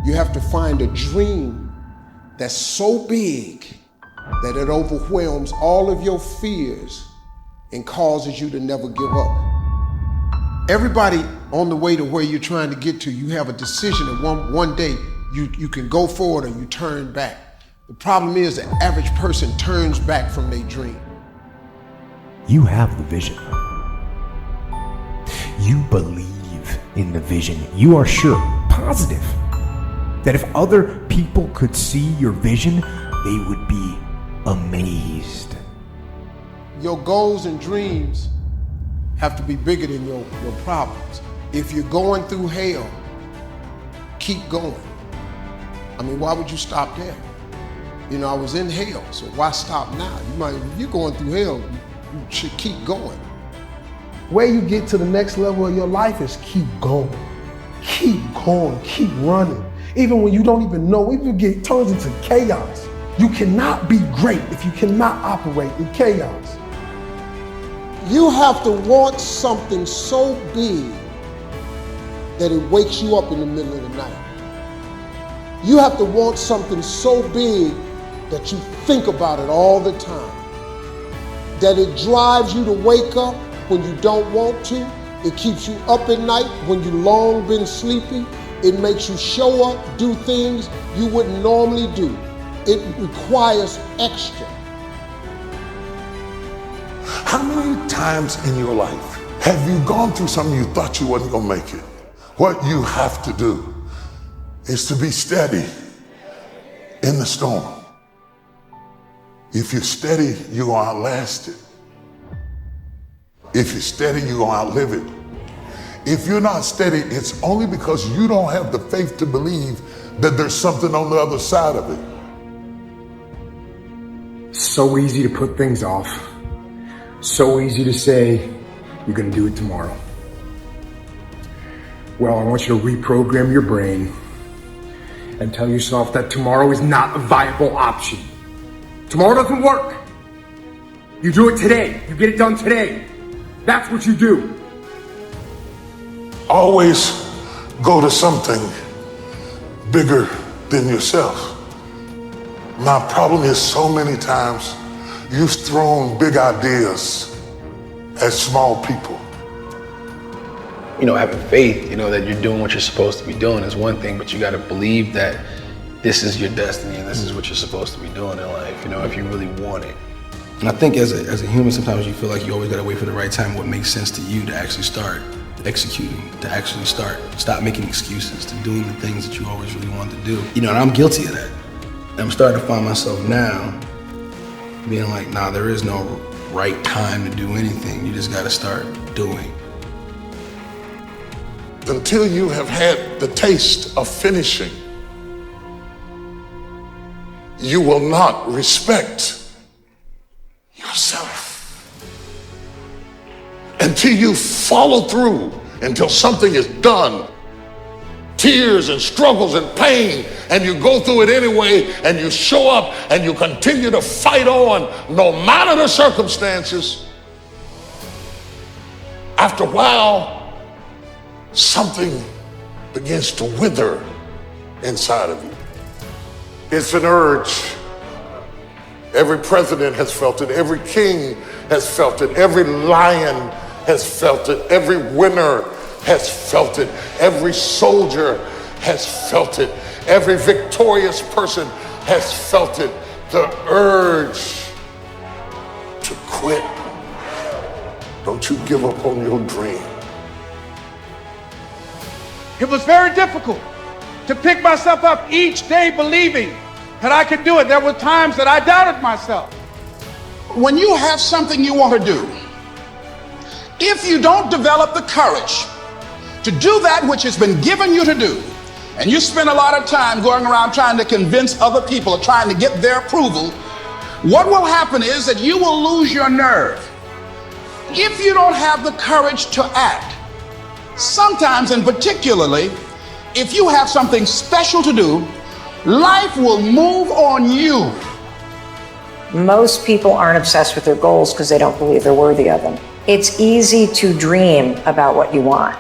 You have to find a dream that's so big that it overwhelms all of your fears and causes you to never give up. Everybody on the way to where you're trying to get to, you have a decision and one day you can go forward or you turn back. The problem is the average person turns back from their dream. You have the vision. You believe in the vision. You are sure, positive, that if other people could see your vision, they would be amazed. Your goals and dreams have to be bigger than your problems. If you're going through hell, keep going. I mean, why would you stop there? You know, I was in hell, so why stop now? If you're going through hell, you should keep going. Where you get to the next level of your life is keep going. Keep going, keep running. Even when you don't even know, even if it turns into chaos. You cannot be great if you cannot operate in chaos. You have to want something so big that it wakes you up in the middle of the night. You have to want something so big that you think about it all the time. That it drives you to wake up when you don't want to. It keeps you up at night when you long been sleepy. It makes you show up, do things you wouldn't normally do. It requires extra. How many times in your life have you gone through something you thought you wasn't gonna make it? What you have to do is to be steady in the storm. If you're steady, you're gonna outlast it. If you're steady, you're gonna outlive it. If you're not steady, it's only because you don't have the faith to believe that there's something on the other side of it. So easy to put things off. So easy to say, you're gonna do it tomorrow. Well, I want you to reprogram your brain and tell yourself that tomorrow is not a viable option. Tomorrow doesn't work. You do it today. You get it done today. That's what you do. Always go to something bigger than yourself. My problem is so many times you've thrown big ideas at small people. You know, having faith, you know, that you're doing what you're supposed to be doing is one thing, but you got to believe that this is your destiny and this is what you're supposed to be doing in life, you know, if you really want it. And I think as a human, sometimes you feel like you always got to wait for the right time, what makes sense to you to actually start executing, to actually stop making excuses, to doing the things that you always really wanted to do. You know, and I'm guilty of that. And I'm starting to find myself now being like, nah, there is no right time to do anything. You just got to start doing. Until you have had the taste of finishing, you will not respect yourself. Until you follow through, until something is done, tears and struggles and pain, and you go through it anyway, and you show up and you continue to fight on no matter the circumstances. After a while, something begins to wither inside of you. It's an urge. Every president has felt it. Every king has felt it. Every lion has felt it. Every winner has felt it. Every soldier has felt it. Every victorious person has felt it. The urge to quit. Don't you give up on your dream. It was very difficult to pick myself up each day believing that I could do it. There were times that I doubted myself. When you have something you want to do, if you don't develop the courage to do that which has been given you to do, and you spend a lot of time going around trying to convince other people or trying to get their approval, what will happen is that you will lose your nerve. If you don't have the courage to act, sometimes and particularly if you have something special to do, life will move on you. Most people aren't obsessed with their goals because they don't believe they're worthy of them. It's easy to dream about what you want.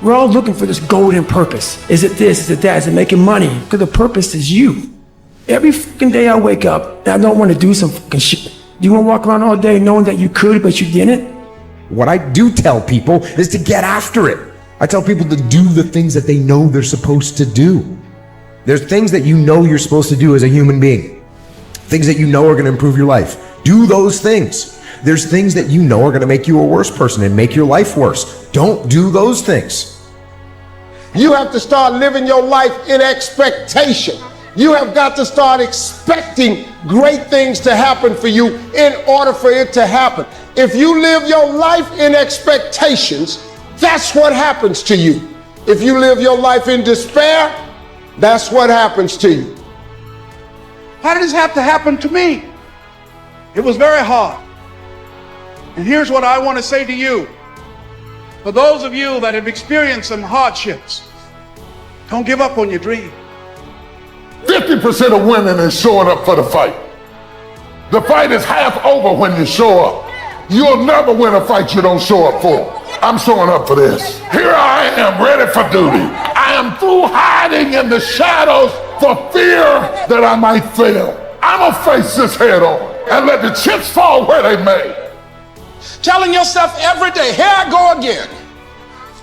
We're all looking for this golden purpose. Is it this? Is it that? Is it making money? Because the purpose is you. Every fucking day I wake up and I don't want to do some fucking shit. Do you want to walk around all day knowing that you could, but you didn't? What I do tell people is to get after it. I tell people to do the things that they know they're supposed to do. There's things that you know you're supposed to do as a human being. Things that you know are going to improve your life. Do those things. There's things that you know are going to make you a worse person and make your life worse. Don't do those things. You have to start living your life in expectation. You have got to start expecting great things to happen for you in order for it to happen. If you live your life in expectations, that's what happens to you. If you live your life in despair, that's what happens to you. Why did this have to happen to me? It was very hard. And here's what I want to say to you. For those of you that have experienced some hardships, don't give up on your dream. 50% of winning is showing up for the fight. The fight is half over when you show up. You'll never win a fight you don't show up for. I'm showing up for this. Here I am, ready for duty. I am through hiding in the shadows for fear that I might fail. I'm gonna face this head on and let the chips fall where they may. Telling yourself every day, here I go again,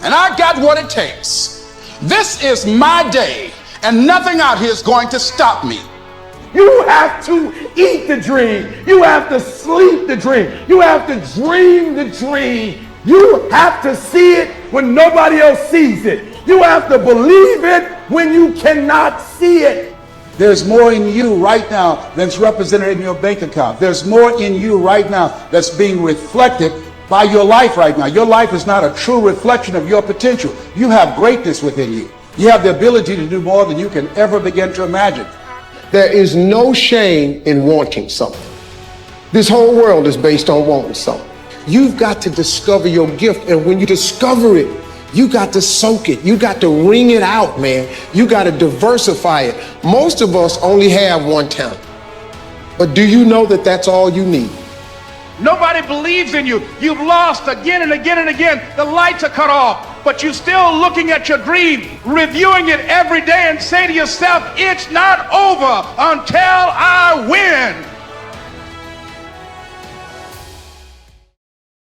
and I got what it takes. This is my day, and nothing out here is going to stop me. You have to eat the dream. You have to sleep the dream. You have to dream the dream. You have to see it when nobody else sees it. You have to believe it when you cannot see it. There's more in you right now than's represented in your bank account. There's more in you right now that's being reflected by your life right now. Your life is not a true reflection of your potential. You have greatness within you. You have the ability to do more than you can ever begin to imagine. There is no shame in wanting something. This whole world is based on wanting something. You've got to discover your gift, and when you discover it, you got to soak it. You got to wring it out, man. You got to diversify it. Most of us only have one talent. But do you know that that's all you need? Nobody believes in you. You've lost again and again and again. The lights are cut off, but you're still looking at your dream, reviewing it every day and say to yourself, it's not over until I win.